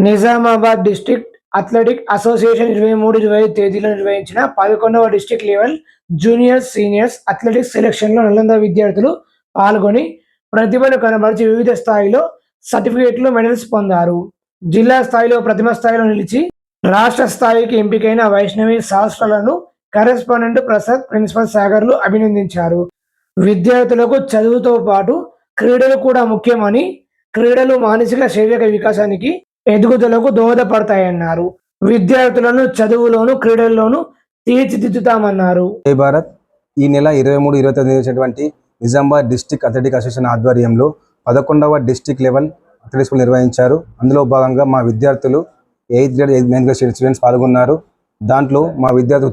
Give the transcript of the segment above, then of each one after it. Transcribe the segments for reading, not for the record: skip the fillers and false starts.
Nizamabad district athletic association 23-25 తేదీలో నిర్వహించిన 11వ district level juniors, seniors athletics సెలక్షన్‌లో నల్గొండ విద్యార్థులు పాల్గొని ప్రతిభను కనబరిచి వివిధ స్థాయిలో సర్టిఫికేట్లు, మెడల్స్ పొందారు. జిల్లా స్థాయిలో ప్రతిమ స్థాయిలో నిలిచి రాష్ట్ర స్థాయికి ఎంపికైన వైష్ణవి శాస్త్రాలను కరెస్పాండెంట్ ప్రసాద్, ప్రిన్సిపల్ సాగర్లు అభినందించారు. విద్యార్థులకు చదువుతో పాటు క్రీడలు కూడా ముఖ్యమని, క్రీడలు మానసిక, శారీరక వికాసానికి, ఎదుగుదలకు దోహదపడతాయన్నారు. విద్యార్థులను చదువులోను, క్రీడల్లోనూ తీర్చిదిద్దుతామన్నారు. జై భారత్. ఈ నెల 23-29 నిర్వహించినటువంటి నిజామాబాద్ డిస్ట్రిక్ట్ అథ్లెటిక్ అసోసియేషన్ ఆధ్వర్యంలో 11వ డిస్ట్రిక్ట్ లెవెల్ అథ్లెటిక్స్ నిర్వహించారు. అందులో భాగంగా మా విద్యార్థులు 8th grade, 9th grade students పాల్గొన్నారు. దాంట్లో మా విద్యార్థులు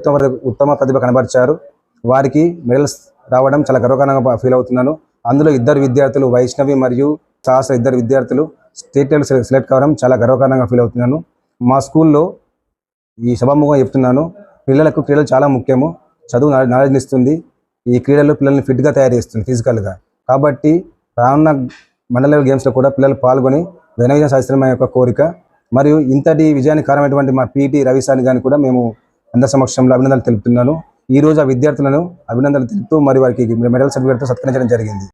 ఉత్తమ ప్రతిభ కనబరిచారు. వారికి మెడల్స్ రావడం చాలా గర్వకారణంగా ఫీల్ అవుతున్నాను. అందులో 2 విద్యార్థులు వైష్ణవి మరియు సహస్ర 2 విద్యార్థులు స్టేట్ లెవెల్ సెలెక్ట్ కావడం చాలా గర్వకారణంగా ఫీల్ అవుతున్నాను. మా స్కూల్లో ఈ సభాముఖంగా చెప్తున్నాను, పిల్లలకు క్రీడలు చాలా ముఖ్యము. చదువు నాలెడ్జ్ని ఇస్తుంది. ఈ క్రీడలు పిల్లల్ని ఫిట్గా తయారు చేస్తుంది ఫిజికల్గా. కాబట్టి రానున్న మండల లెవెల్ గేమ్స్లో కూడా పిల్లలు పాల్గొని ఘన విజయం సాధించడం మా యొక్క కోరిక. మరియు ఇంతటి విజయానికి కారణమైనటువంటి మా పీటీ రవిసాని గారిని కూడా మేము అందరి సమక్షంలో అభినందనలు తెలుపుతున్నాను. ఈ రోజు ఆ విద్యార్థులను అభినందనలు తెలుపుతూ మరి వారికి మెడల్ సర్టిఫికేట్తో సత్కరించడం జరిగింది.